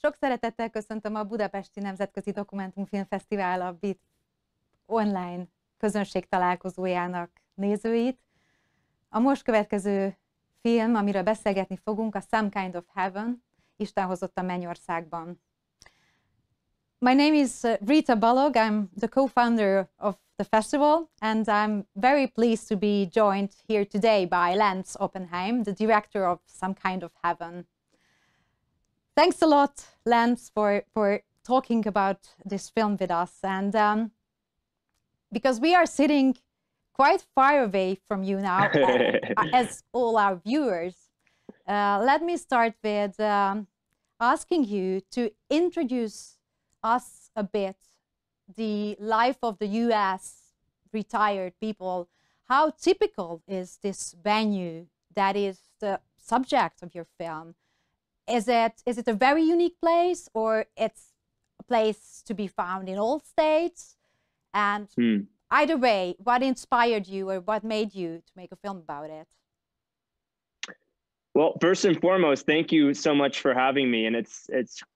Sok szeretettel köszöntöm a Budapesti Nemzetközi Dokumentumfilmfesztivál, a BIDF online közönség találkozójának nézőit. A most következő film, amiről beszélgetni fogunk, a Some Kind of Heaven, Isten hozott a Mennyországban. My name is Rita Balog. I'm the co-founder of the festival, and I'm very pleased to be joined here today by Lance Oppenheim, the director of Some Kind of Heaven. Thanks a lot, Lance, for talking about this film with us. And because we are sitting quite far away from you now, as all our viewers, let me start with asking you to introduce us a bit the life of the US retired people. How typical is this venue that is the subject of your film? Is it a very unique place, or it's a place to be found in all states? And either way, what inspired you or what made you to make a film about it? Well, first and foremost, thank you so much for having me. And it's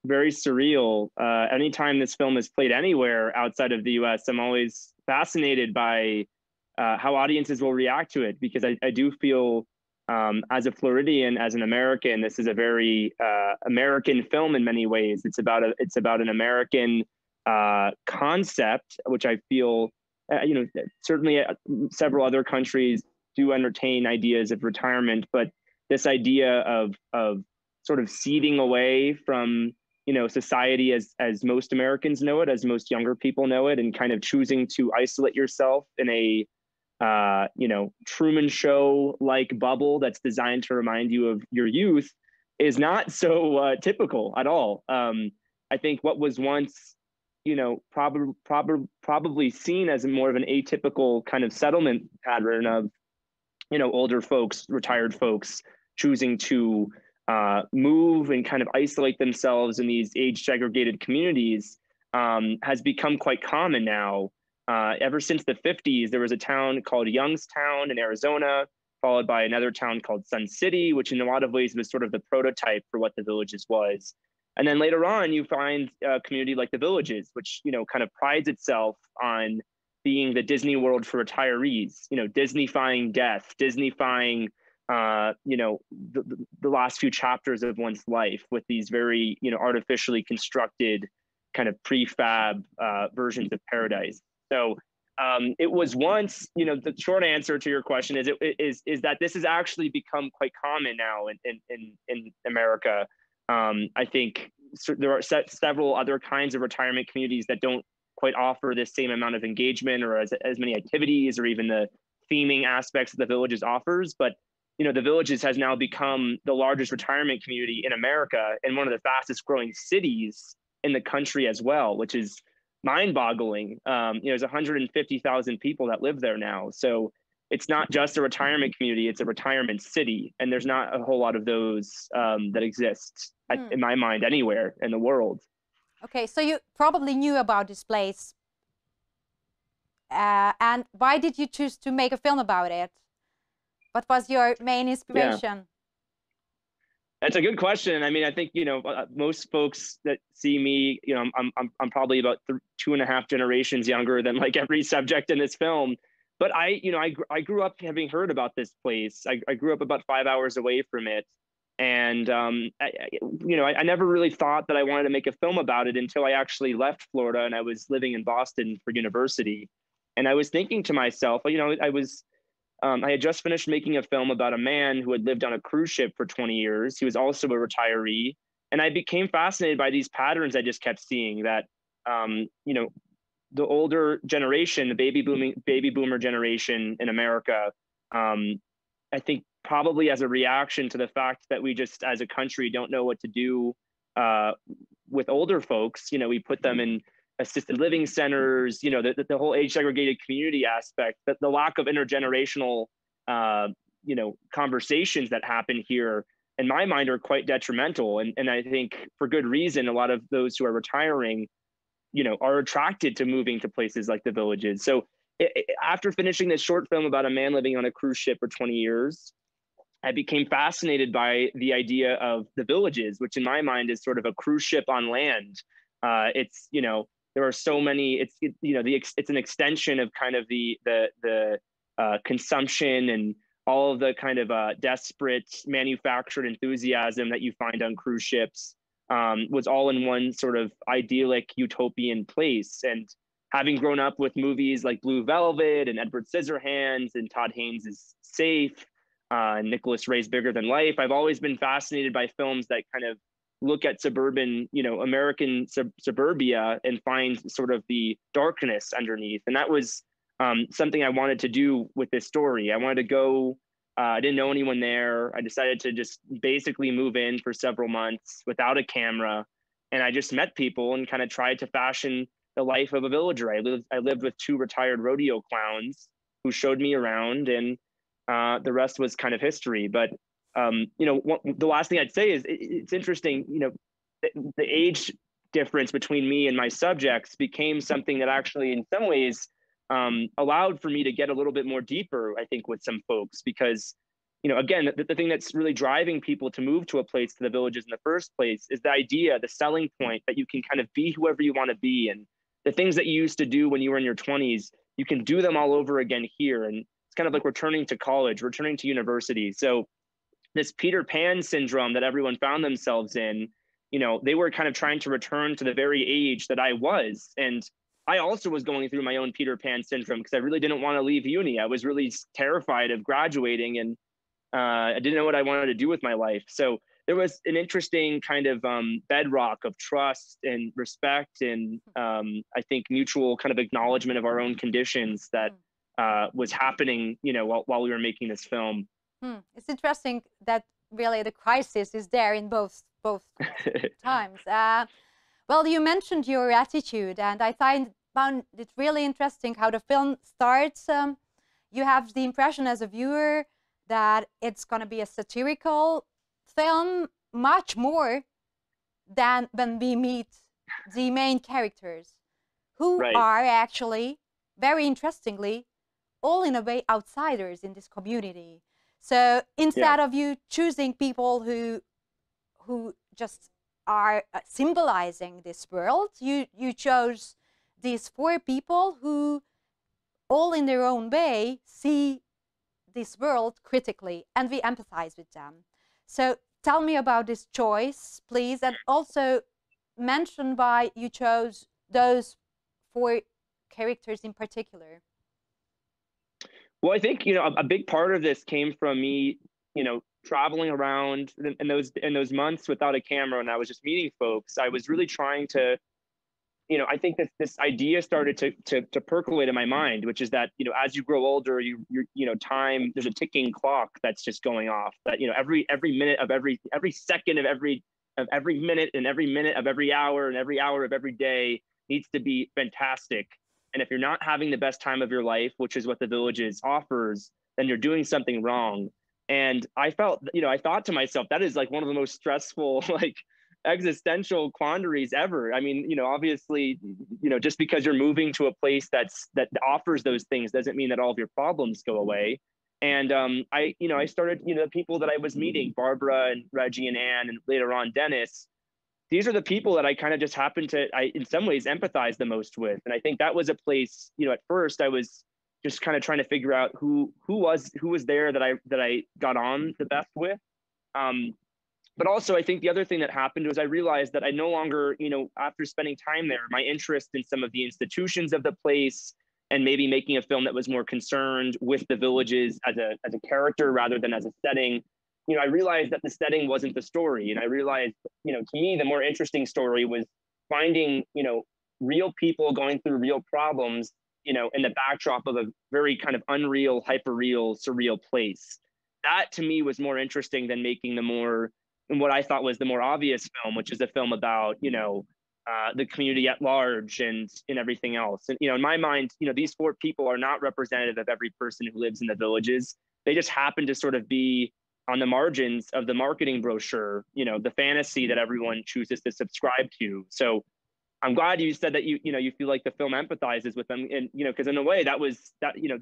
very surreal. Anytime this film is played anywhere outside of the US, I'm always fascinated by how audiences will react to it, because I do feel as a Floridian, as an American, this is a very American film in many ways. It's about an American concept, which I feel, certainly several other countries do entertain ideas of retirement, but this idea of sort of ceding away from, society as most Americans know it, as most younger people know it, and kind of choosing to isolate yourself in a, Truman Show-like bubble that's designed to remind you of your youth is not so typical at all. I think what was once, probably seen as more of an atypical kind of settlement pattern of, older folks, retired folks choosing to move and kind of isolate themselves in these age-segregated communities has become quite common now. Ever since the 50s, there was a town called Youngstown in Arizona, followed by another town called Sun City, which in a lot of ways was sort of the prototype for what the Villages was. And then later on, you find a community like the Villages, which, kind of prides itself on being the Disney World for retirees, Disney-fying death, Disney-fying, the last few chapters of one's life with these very, artificially constructed kind of prefab versions of paradise. So it was once, the short answer to your question is that this has actually become quite common now in America. I think there are several other kinds of retirement communities that don't quite offer this same amount of engagement or as many activities or even the theming aspects that the Villages offers. But, the Villages has now become the largest retirement community in America and one of the fastest growing cities in the country as well, which is mind-boggling. There's 150,000 people that live there now. So it's not just a retirement community, it's a retirement city. And there's not a whole lot of those that exist, in my mind, anywhere in the world. Okay, so you probably knew about this place. And why did you choose to make a film about it? What was your main inspiration? Yeah. That's a good question. I mean, I think, most folks that see me, I'm probably about 2.5 generations younger than like every subject in this film. But I grew up having heard about this place. I grew up about 5 hours away from it. And, I never really thought that I wanted to make a film about it until I actually left Florida and I was living in Boston for university. And I was thinking to myself, I had just finished making a film about a man who had lived on a cruise ship for 20 years. He was also a retiree. And I became fascinated by these patterns I just kept seeing that, the older generation, the baby boomer generation in America, I think probably as a reaction to the fact that we just as a country don't know what to do with older folks, we put them in assisted living centers, the whole age segregated community aspect, that the lack of intergenerational, conversations that happen here, in my mind, are quite detrimental. And I think for good reason, a lot of those who are retiring, are attracted to moving to places like the Villages. So after finishing this short film about a man living on a cruise ship for 20 years, I became fascinated by the idea of the villages, which in my mind is sort of a cruise ship on land. It's, you know, there are so many, it's an extension of kind of the consumption and all of the kind of desperate manufactured enthusiasm that you find on cruise ships, was all in one sort of idyllic utopian place. And having grown up with movies like Blue Velvet and Edward Scissorhands and Todd Haynes' Safe, and Nicholas Ray's Bigger Than Life, I've always been fascinated by films that kind of look at suburban, you know, American suburbia and find sort of the darkness underneath. And that was something I wanted to do with this story. I wanted to go, I didn't know anyone there. I decided to just basically move in for several months without a camera. And I just met people and kind of tried to fashion the life of a villager. I lived with 2 retired rodeo clowns who showed me around, and the rest was kind of history. But you know, the last thing I'd say is it's interesting, you know, the age difference between me and my subjects became something that actually in some ways allowed for me to get a little bit more deeper, I think, with some folks, because, you know, again, the thing that's really driving people to move to a place, to the villages in the first place, is the idea, the selling point that you can kind of be whoever you want to be. And the things that you used to do when you were in your 20s, you can do them all over again here. And it's kind of like returning to college, returning to university. So this Peter Pan syndrome that everyone found themselves in, you know, they were kind of trying to return to the very age that I was. And I also was going through my own Peter Pan syndrome because I really didn't want to leave uni. I was really terrified of graduating, and I didn't know what I wanted to do with my life. So there was an interesting kind of bedrock of trust and respect, and I think mutual kind of acknowledgement of our own conditions that was happening, you know, while we were making this film. It's interesting that really the crisis is there in both times. Well, you mentioned your attitude, and I found it really interesting how the film starts. You have the impression as a viewer that it's going to be a satirical film, much more than when we meet the main characters, who are actually, very interestingly, all in a way outsiders in this community. So instead of you choosing people who just are symbolizing this world, you chose these 4 people who all in their own way see this world critically, and we empathize with them. So tell me about this choice, please, and also mention why you chose those 4 characters in particular. Well, I think, you know, a big part of this came from me, you know, traveling around in those months without a camera, and I was just meeting folks. I was really trying to, you know, I think that this idea started to percolate in my mind, which is that, you know, as you grow older, you know, time, there's a ticking clock that's just going off. That, you know, every minute of every second of every minute, and every minute of every hour, and every hour of every day needs to be fantastic. And if you're not having the best time of your life, which is what the Villages offers, then you're doing something wrong. And I felt, you know, I thought to myself, that is like one of the most stressful, like, existential quandaries ever. I mean, you know, obviously, you know, just because you're moving to a place that offers those things doesn't mean that all of your problems go away. And I started, you know, the people that I was meeting, Barbara and Reggie and Anne, and later on Dennis, these are the people that I kind of just happened to, in some ways, empathize the most with. And I think that was a place, you know, at first I was just kind of trying to figure out who was there that I got on the best with. But also, I think the other thing that happened was I realized that I no longer, you know, after spending time there, my interest in some of the institutions of the place, and maybe making a film that was more concerned with the Villages as a character rather than as a setting, you know, I realized that the setting wasn't the story. And I realized, you know, to me, the more interesting story was finding, you know, real people going through real problems, you know, in the backdrop of a very kind of unreal, hyper-real, surreal place. That to me was more interesting than making the more, and what I thought was the more obvious film, which is a film about, you know, the community at large and everything else. And, you know, in my mind, you know, these 4 people are not representative of every person who lives in the Villages. They just happen to sort of be on the margins of the marketing brochure, you know, the fantasy that everyone chooses to subscribe to. So I'm glad you said that you know, you feel like the film empathizes with them. And, you know, because in a way that, you know,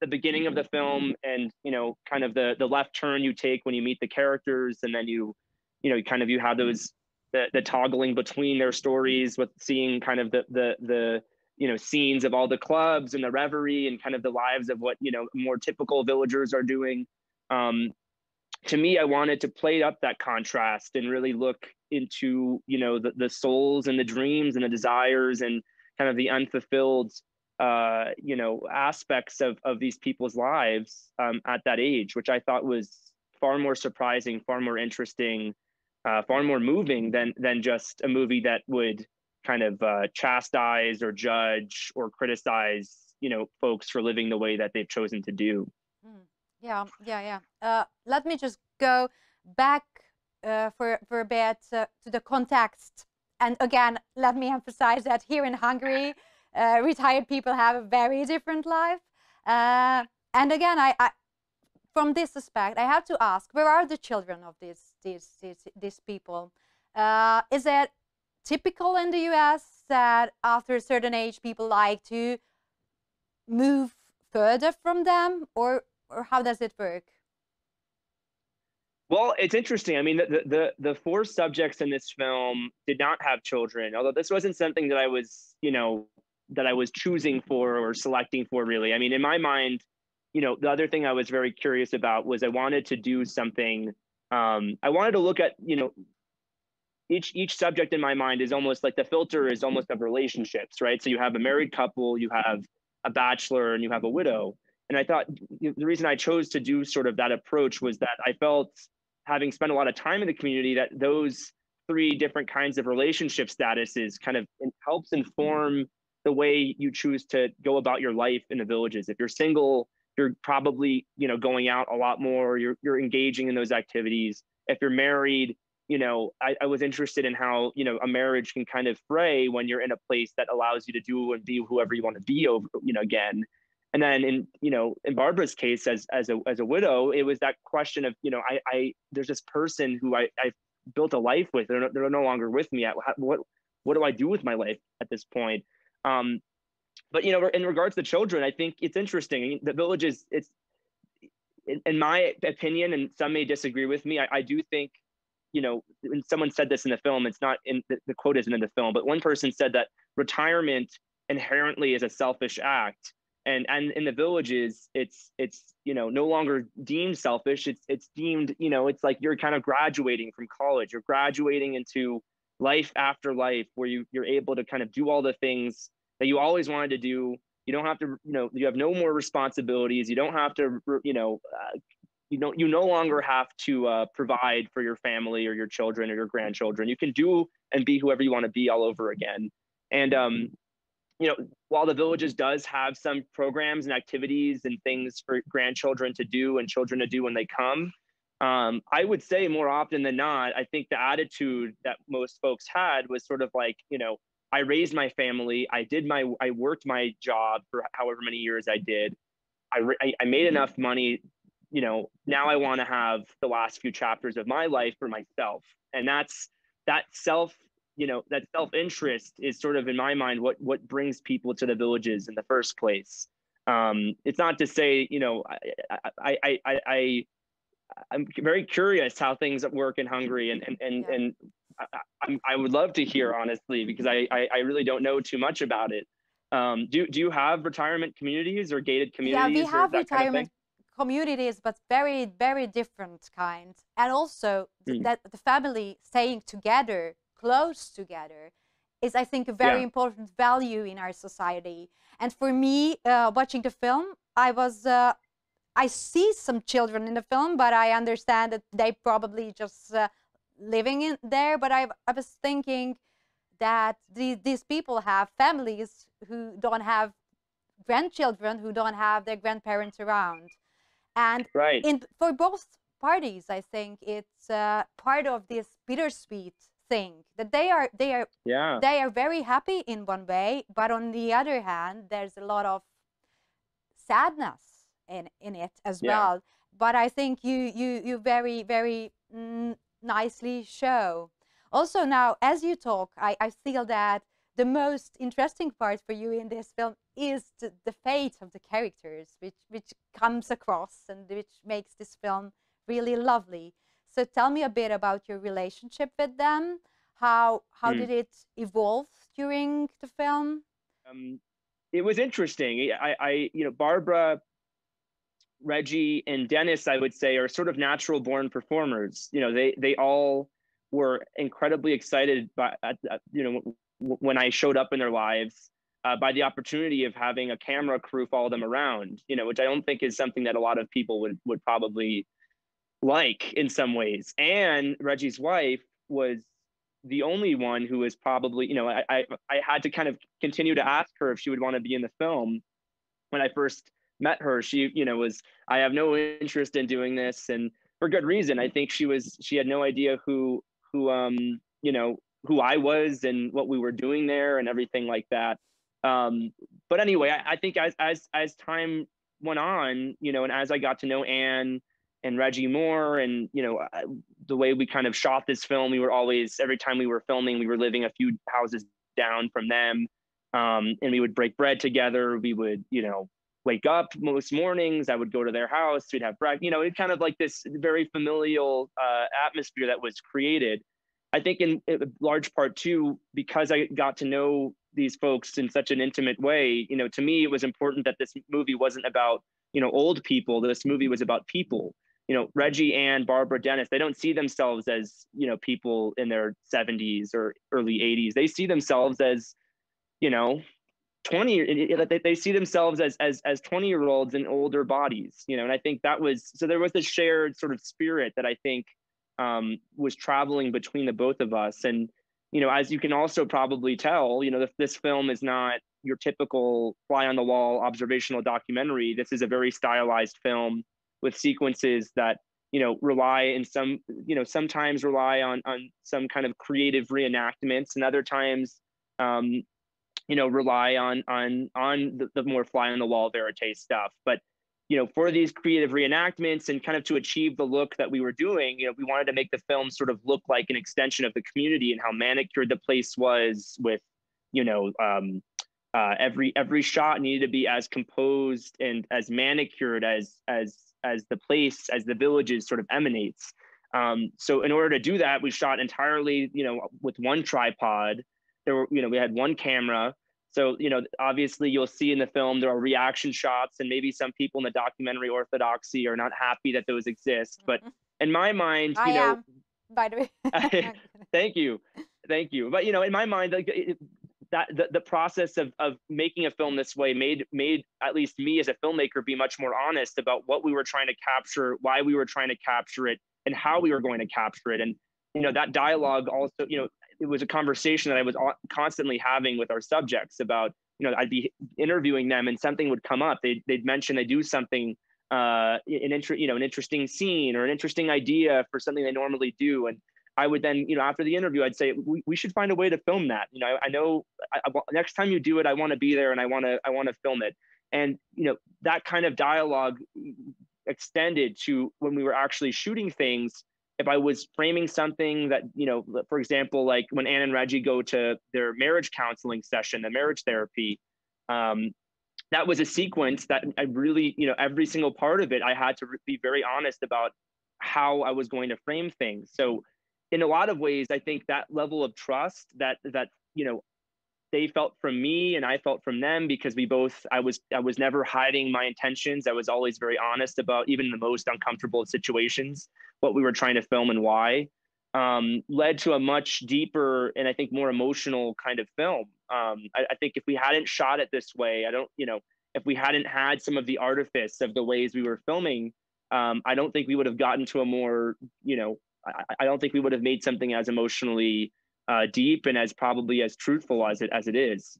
the beginning of the film and, you know, kind of the left turn you take when you meet the characters, and then you have those, the toggling between their stories with seeing kind of the you know, scenes of all the clubs and the revelry and kind of the lives of what, you know, more typical villagers are doing. To me, I wanted to play up that contrast and really look into, you know, the souls and the dreams and the desires and kind of the unfulfilled, you know, aspects of these people's lives at that age, which I thought was far more surprising, far more interesting, far more moving than just a movie that would kind of chastise or judge or criticize, you know, folks for living the way that they've chosen to do. Yeah. Let me just go back for a bit to the context. And again, let me emphasize that here in Hungary, retired people have a very different life. And again, I from this aspect, I have to ask, where are the children of these people? Is it typical in the US that after a certain age, people like to move further from them, or how does it work? Well, it's interesting. I mean, the four subjects in this film did not have children, although this wasn't something that I was, you know, that I was choosing for or selecting for, really. I mean, in my mind, you know, the other thing I was very curious about was I wanted to do something. I wanted to look at, you know, each subject in my mind is almost like the filter is almost of relationships, right? So you have a married couple, you have a bachelor, and you have a widow. And I thought the reason I chose to do sort of that approach was that I felt, having spent a lot of time in the community, that those three different kinds of relationship statuses kind of helps inform the way you choose to go about your life in the villages. If you're single, you're probably, you know, going out a lot more, you're engaging in those activities. If you're married, you know, I was interested in how, you know, a marriage can kind of fray when you're in a place that allows you to do and be whoever you want to be over, you know, again. And then in, you know, in Barbara's case as a widow, it was that question of, you know, there's this person who I built a life with. They're no longer with me. What do I do with my life at this point? But, you know, in regards to children, I think it's interesting. The villages, it's, in my opinion, and some may disagree with me, I do think, you know, when someone said this in the film, it's not in the quote isn't in the film, but one person said that retirement inherently is a selfish act. And in the villages, it's you know, no longer deemed selfish. It's deemed, you know, it's like you're kind of graduating from college. You're graduating into life after life, where you're able to kind of do all the things that you always wanted to do. You don't have to, you know, you have no more responsibilities. You don't have to, you know, you no longer have to provide for your family or your children or your grandchildren. You can do and be whoever you want to be all over again. And you know, while the villages does have some programs and activities and things for grandchildren to do and children to do when they come, I would say more often than not, I think the attitude that most folks had was sort of like, you know, I raised my family, I worked my job for however many years I did, I made enough money, you know, now I want to have the last few chapters of my life for myself. And that's that you know, that self-interest is sort of, in my mind, what brings people to the villages in the first place. It's not to say, you know, I'm very curious how things work in Hungary, and I would love to hear, honestly, because I really don't know too much about it. Do you have retirement communities or gated communities? Yeah, we have retirement kind of communities, but very, very different kinds. And also that the family staying together, close together, is, I think, a very important value in our society. And for me, watching the film, I see some children in the film, but I understand that they probably just living in there. But I was thinking that these people have families who don't have grandchildren, who don't have their grandparents around. And for both parties, I think it's part of this bittersweet thing, that they are very happy in one way, but on the other hand, there's a lot of sadness in it as well. But I think you very, very nicely show. Also, now as you talk, I feel that the most interesting part for you in this film is the fate of the characters, which comes across and which makes this film really lovely. So tell me a bit about your relationship with them. How did it evolve during the film? It was interesting. Barbara, Reggie, and Dennis, I would say, are sort of natural born performers. They all were incredibly excited by, when I showed up in their lives, by the opportunity of having a camera crew follow them around, which I don't think is something that a lot of people would probably like in some ways. And Reggie's wife was the only one who was probably, I had to kind of continue to ask her if she would want to be in the film. When I first met her, she, was, I have no interest in doing this, and for good reason. I think she had no idea who I was and what we were doing there and everything like that. But anyway, I think as time went on, and as I got to know Anne and Reggie more, and the way we kind of shot this film, we were always, every time we were filming, we were living a few houses down from them, and we would break bread together. We would wake up most mornings. I would go to their house. We'd have breakfast. It's kind of like this very familial atmosphere that was created. I think in large part too, because I got to know these folks in such an intimate way. To me, it was important that this movie wasn't about old people. This movie was about people. Reggie, Ann, Barbara, Dennis, they don't see themselves as, people in their 70s or early 80s. They see themselves as, 20, they see themselves as 20-year-olds in older bodies, and I think that was, so there was this shared sort of spirit that I think was traveling between the both of us. And, as you can also probably tell, this film is not your typical fly on the wall observational documentary. This is a very stylized film with sequences that rely in some sometimes rely on some kind of creative reenactments, and other times rely on the more fly on the wall verite stuff. But for these creative reenactments and kind of to achieve the look that we were doing, we wanted to make the film sort of look like an extension of the community and how manicured the place was, with every shot needed to be as composed and as manicured as the place, as the villages sort of emanates. So in order to do that, we shot entirely, with one tripod. We had one camera. So, obviously you'll see in the film, there are reaction shots, and maybe some people in the documentary orthodoxy are not happy that those exist. But in my mind, I am, by the way. Thank you. But, in my mind, that the process of making a film this way made at least me as a filmmaker be much more honest about what we were trying to capture, why we were trying to capture it, and how we were going to capture it. And, that dialogue also, it was a conversation that I was constantly having with our subjects about, I'd be interviewing them and something would come up. They'd mention they do something, an interesting scene or an interesting idea for something they normally do. And I would then, after the interview, I'd say, we should find a way to film that. I know next time you do it, I want to be there and I want to film it. And, that kind of dialogue extended to when we were actually shooting things. If I was framing something that, for example, like when Anne and Reggie go to their marriage counseling session, the marriage therapy, that was a sequence that I really, every single part of it, I had to be very honest about how I was going to frame things. So in a lot of ways, I think that level of trust that they felt from me and I felt from them, because I was never hiding my intentions. I was always very honest about even the most uncomfortable situations, what we were trying to film and why, led to a much deeper and I think more emotional kind of film. I think if we hadn't shot it this way, if we hadn't had some of the artifice of the ways we were filming, I don't think we would have gotten to a more, I don't think we would have made something as emotionally deep and as probably as truthful as it is.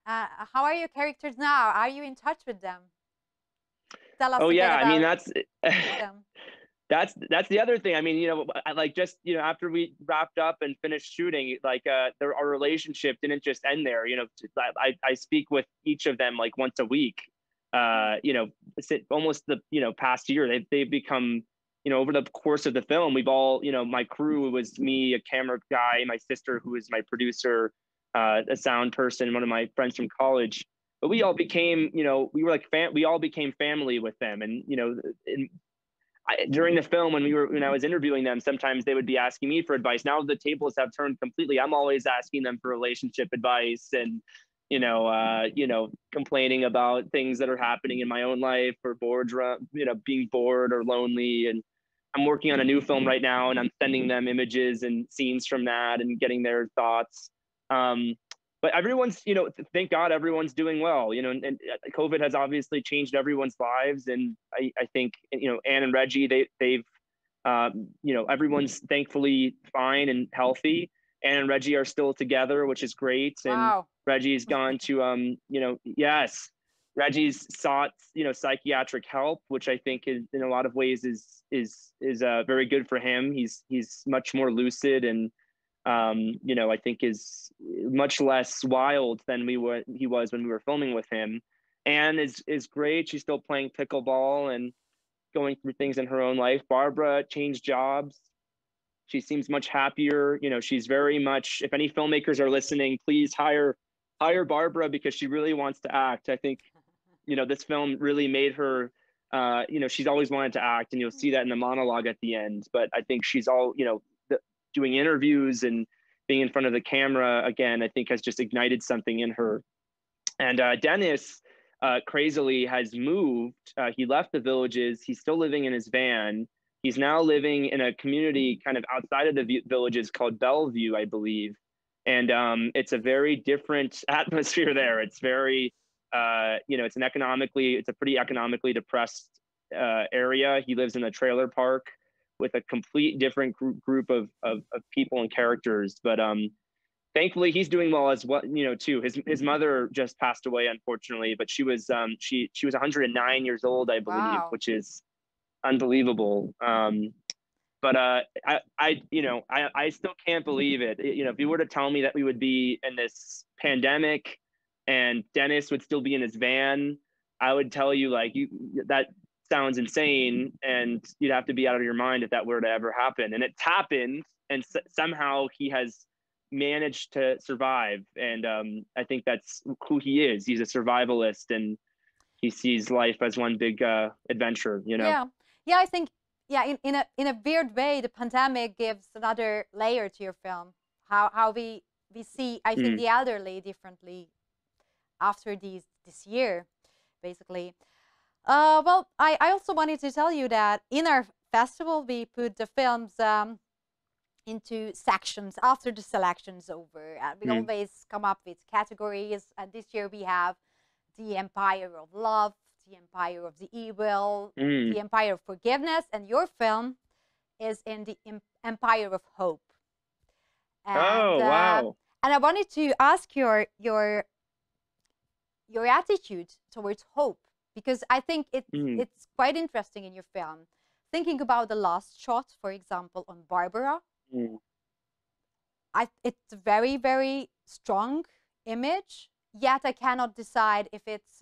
How are your characters now? Are you in touch with them? Tell us. Oh yeah, I mean that's that's the other thing. I mean, after we wrapped up and finished shooting, our relationship didn't just end there. I speak with each of them like once a week. Almost the past year, they've become, over the course of the film, we've all, my crew was me, a camera guy, my sister, who is my producer, a sound person, one of my friends from college. but we all became, we were like, we all became family with them. And, during the film, when I was interviewing them, sometimes they would be asking me for advice. Now the tables have turned completely. I'm always asking them for relationship advice and, complaining about things that are happening in my own life, or being bored or lonely. And I'm working on a new film right now, and I'm sending them images and scenes from that and getting their thoughts. But everyone's, thank God everyone's doing well, and COVID has obviously changed everyone's lives. And I think, Anne and Reggie, they've, everyone's thankfully fine and healthy. Anne and Reggie are still together, which is great. And Wow. Reggie's gone to, yes, Reggie's sought, psychiatric help, which I think is in a lot of ways is very good for him. He's much more lucid and, I think is much less wild than he was when we were filming with him. Anne is great. She's still playing pickleball and going through things in her own life. Barbara changed jobs. She seems much happier. She's very much, if any filmmakers are listening, please hire Barbara, because she really wants to act. I think, this film really made her, she's always wanted to act, and you'll see that in the monologue at the end. But I think she's all, doing interviews and being in front of the camera again, I think has just ignited something in her. And Dennis, crazily, has moved. He left the Villages. He's still living in his van. He's now living in a community kind of outside of the Villages called Bellevue, I believe. And it's a very different atmosphere there. It's very, it's a pretty economically depressed area. He lives in a trailer park with a complete different group of people and characters. But thankfully he's doing well as well, too. His mother just passed away, unfortunately, but she was 109 years old, I believe. Wow. Which is unbelievable. But I still can't believe it. If you were to tell me that we would be in this pandemic and Dennis would still be in his van, I would tell you, that sounds insane, and you'd have to be out of your mind if that were to ever happen. And it's happened, and somehow he has managed to survive. And I think that's who he is. He's a survivalist, and he sees life as one big adventure. Yeah, I think in a weird way, the pandemic gives another layer to your film. How we see, I think, the elderly differently after this year, basically. Well, I also wanted to tell you that in our festival, we put the films into sections after the selection's over. We always come up with categories. And this year we have the Empire of Love, the Empire of the Evil, the Empire of Forgiveness. And your film is in the Empire of Hope. And, wow. And I wanted to ask your attitude towards hope, because I think it's quite interesting in your film. Thinking about the last shot, for example, on Barbara, it's a very, very strong image. Yet I cannot decide if it's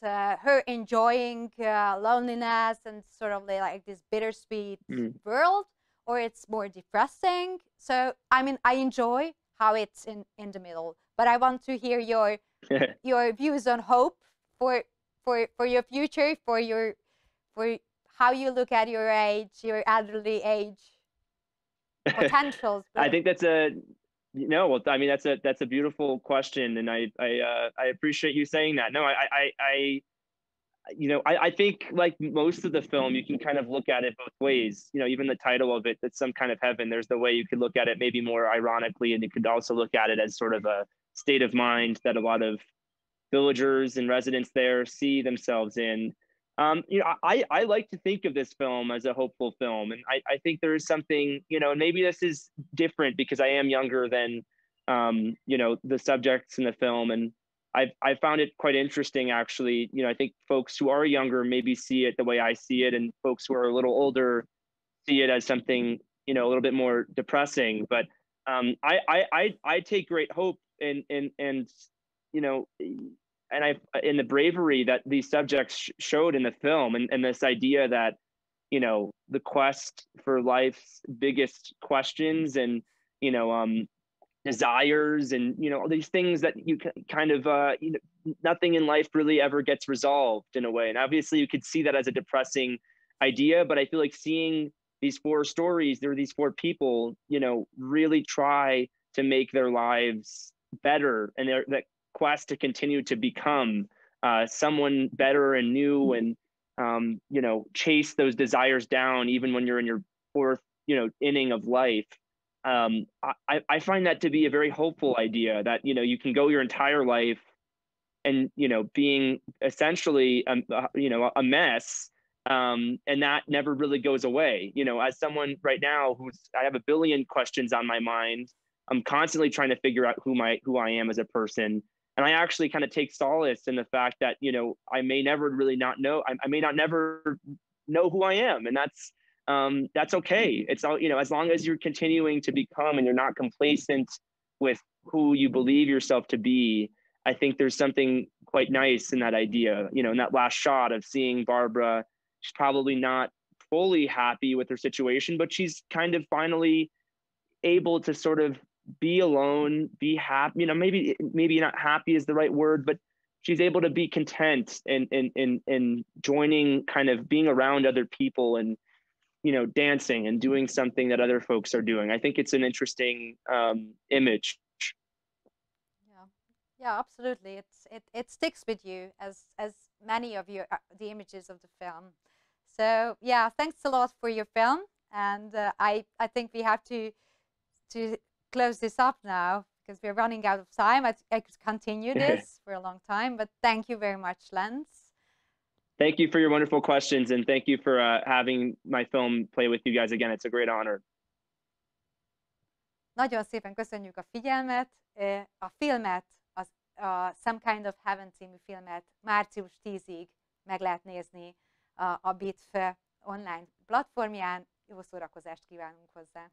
her enjoying loneliness and sort of like this bittersweet world, or it's more depressing. So I mean, I enjoy how it's in the middle, but I want to hear your views on hope for your future, for how you look at your age, your elderly age potentials. I think that's that's a beautiful question, and I appreciate you saying that. No, I think, like most of the film, you can kind of look at it both ways. Even the title of it, that's Some Kind of Heaven. There's the way you could look at it maybe more ironically, and you could also look at it as sort of a state of mind that a lot of villagers and residents there see themselves in. I like to think of this film as a hopeful film, and I think there is something, and maybe this is different because I am younger than the subjects in the film, and I found it quite interesting, actually. I think folks who are younger maybe see it the way I see it, and folks who are a little older see it as something a little bit more depressing. But I take great hope in the bravery that these subjects showed in the film, and this idea that the quest for life's biggest questions, and desires and, you know, all these things that you kind of, you know, nothing in life really ever gets resolved in a way. And obviously you could see that as a depressing idea, but I feel like seeing these 4 stories, there are these 4 people, you know, really try to make their lives better, and that quest to continue to become someone better and new, and you know, chase those desires down even when you're in your 4th, you know, inning of life. I find that to be a very hopeful idea, that, you know, you can go your entire life and, you know, being essentially you know, a mess, and that never really goes away. You know, as someone right now I have a billion questions on my mind. I'm constantly trying to figure out who I am as a person. And I actually kind of take solace in the fact that, you know, I may never really not know, I may not never know who I am. And that's okay. It's all, you know, as long as you're continuing to become and you're not complacent with who you believe yourself to be, I think there's something quite nice in that idea. You know, in that last shot of seeing Barbara, she's probably not fully happy with her situation, but she's kind of finally able to sort of be alone, be happy. You know, maybe not happy is the right word, but she's able to be content and joining, kind of being around other people, and, you know, dancing and doing something that other folks are doing. I think it's an interesting image. Yeah, absolutely. It sticks with you as many of you the images of the film. So yeah, thanks a lot for your film, and I think we have to close this up now because we're running out of time. I could continue this for a long time, but thank you very much, Lens. Thank you for your wonderful questions, and thank you for having my film play with you guys again. It's a great honor. Nagyon szépen köszönjük a figyelmet. A filmet, a Some Kind of Heaven című filmet március 10-ig meg lehet nézni a BIDF online platformján. Jó szórakozást kívánunk hozzá!